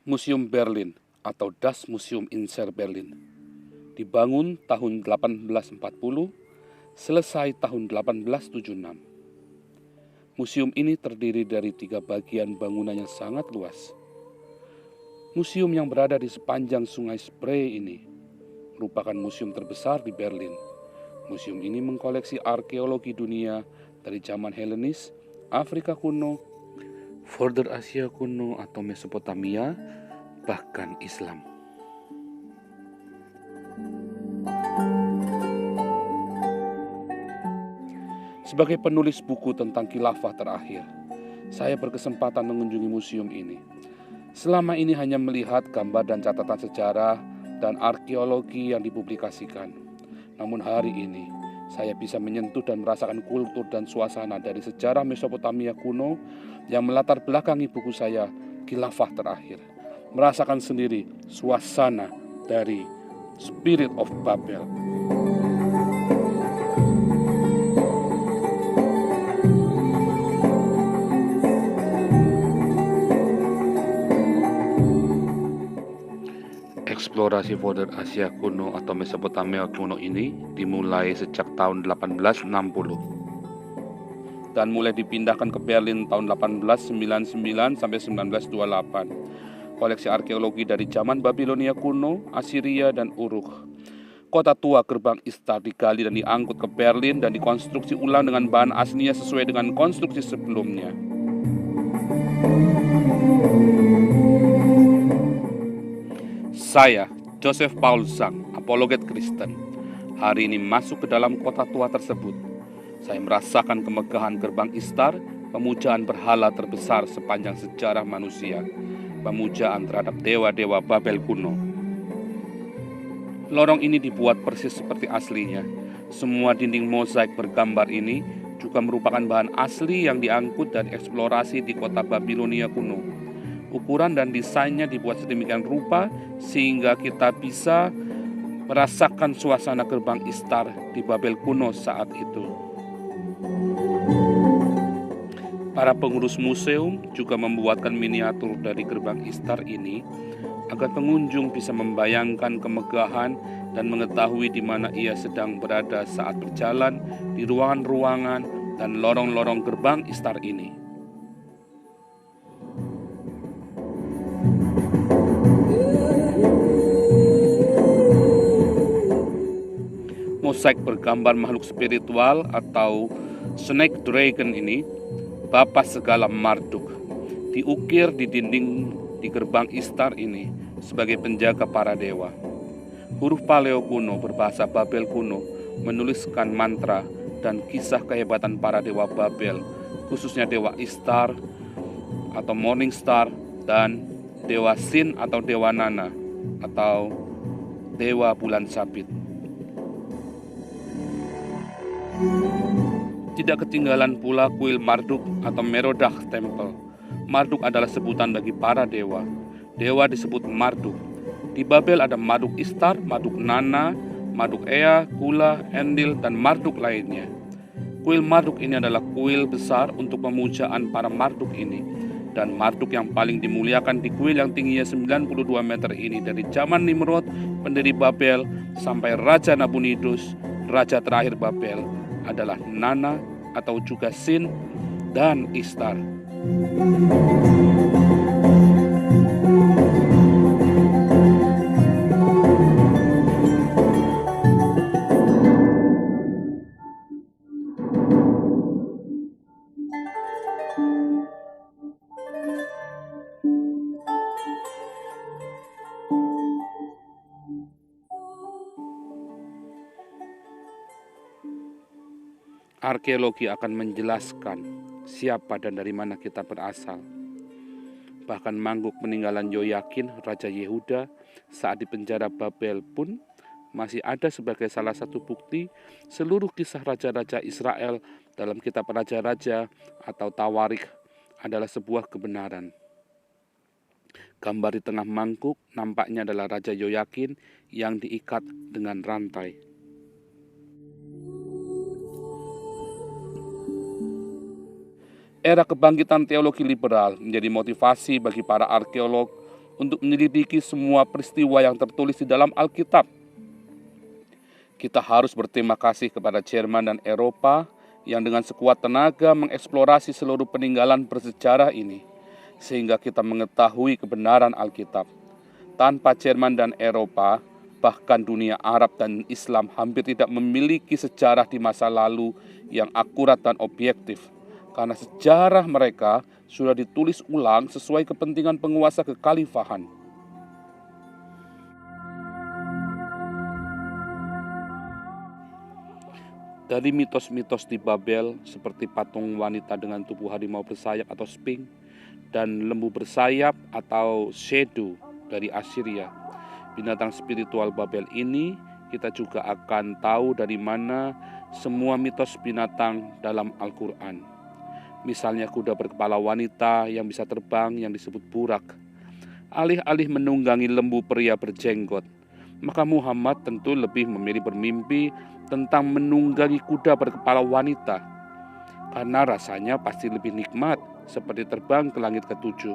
Museum Berlin atau Das Museum in Berlin dibangun tahun 1840, selesai tahun 1876. Museum ini terdiri dari 3 bagian bangunan yang sangat luas. Museum yang berada di sepanjang sungai Spree ini merupakan museum terbesar di Berlin. Museum ini mengkoleksi arkeologi dunia dari zaman Helenis, Afrika kuno, Vorder Asia kuno atau Mesopotamia, bahkan Islam. Sebagai penulis buku tentang khilafah terakhir, saya berkesempatan mengunjungi museum ini. Selama ini hanya melihat gambar dan catatan sejarah dan arkeologi yang dipublikasikan. Namun hari ini, saya bisa menyentuh dan merasakan kultur dan suasana dari sejarah Mesopotamia kuno yang melatar belakangi buku saya, Khilafah Terakhir. Merasakan sendiri suasana dari Spirit of Babel. Eksplorasi Vorder Asia kuno atau Mesopotamia kuno ini dimulai sejak tahun 1860 dan mulai dipindahkan ke Berlin tahun 1899 sampai 1928. Koleksi arkeologi dari zaman Babilonia kuno, Assyria, dan Uruk. Kota tua gerbang Istar digali dan diangkut ke Berlin dan dikonstruksi ulang dengan bahan aslinya sesuai dengan konstruksi sebelumnya. Saya, Joseph Paul Zang, apologet Kristen, hari ini masuk ke dalam kota tua tersebut. Saya merasakan kemegahan gerbang Istar, pemujaan berhala terbesar sepanjang sejarah manusia, pemujaan terhadap dewa-dewa Babel kuno. Lorong ini dibuat persis seperti aslinya. Semua dinding mozaik bergambar ini juga merupakan bahan asli yang diangkut dan eksplorasi di kota Babilonia kuno. Ukuran dan desainnya dibuat sedemikian rupa sehingga kita bisa merasakan suasana gerbang Istar di Babel kuno saat itu. Para pengurus museum juga membuatkan miniatur dari gerbang Istar ini agar pengunjung bisa membayangkan kemegahan dan mengetahui di mana ia sedang berada saat berjalan di ruangan-ruangan dan lorong-lorong gerbang Istar ini. Mosaik bergambar makhluk spiritual atau Snake Dragon ini, bapa segala Marduk, diukir di dinding di gerbang Istar ini sebagai penjaga para dewa. Huruf Paleo kuno berbahasa Babel kuno menuliskan mantra dan kisah kehebatan para dewa Babel, khususnya dewa Istar atau Morning Star dan dewa Sin atau dewa Nana atau dewa bulan sabit. Tidak ketinggalan pula kuil Marduk atau Merodach Temple. Marduk adalah sebutan bagi para dewa. Dewa disebut Marduk. Di Babel ada Marduk Istar, Marduk Nana, Marduk Ea, Kula, Endil, dan Marduk lainnya. Kuil Marduk ini adalah kuil besar untuk pemujaan para Marduk ini. Dan Marduk yang paling dimuliakan di kuil yang tingginya 92 meter ini dari zaman Nimrod, pendiri Babel, sampai Raja Nabonidus, raja terakhir Babel, adalah Nana atau juga Sin dan Istar. Arkeologi akan menjelaskan siapa dan dari mana kita berasal. Bahkan mangkuk peninggalan Yoyakin, Raja Yehuda, saat di penjara Babel pun masih ada sebagai salah satu bukti seluruh kisah raja-raja Israel dalam kitab Raja-Raja atau Tawarikh adalah sebuah kebenaran. Gambar di tengah mangkuk nampaknya adalah Raja Yoyakin yang diikat dengan rantai. Era kebangkitan teologi liberal menjadi motivasi bagi para arkeolog untuk menyelidiki semua peristiwa yang tertulis di dalam Alkitab. Kita harus berterima kasih kepada Jerman dan Eropa yang dengan sekuat tenaga mengeksplorasi seluruh peninggalan bersejarah ini, sehingga kita mengetahui kebenaran Alkitab. Tanpa Jerman dan Eropa, bahkan dunia Arab dan Islam hampir tidak memiliki sejarah di masa lalu yang akurat dan objektif, karena sejarah mereka sudah ditulis ulang sesuai kepentingan penguasa kekhalifahan. Dari mitos-mitos di Babel seperti patung wanita dengan tubuh harimau bersayap atau Sphinx dan lembu bersayap atau Shadow dari Assyria, binatang spiritual Babel ini kita juga akan tahu dari mana semua mitos binatang dalam Al-Quran. Misalnya kuda berkepala wanita yang bisa terbang yang disebut burak. Alih-alih menunggangi lembu pria berjenggot, maka Muhammad tentu lebih memilih bermimpi tentang menunggangi kuda berkepala wanita, karena rasanya pasti lebih nikmat seperti terbang ke langit ketujuh.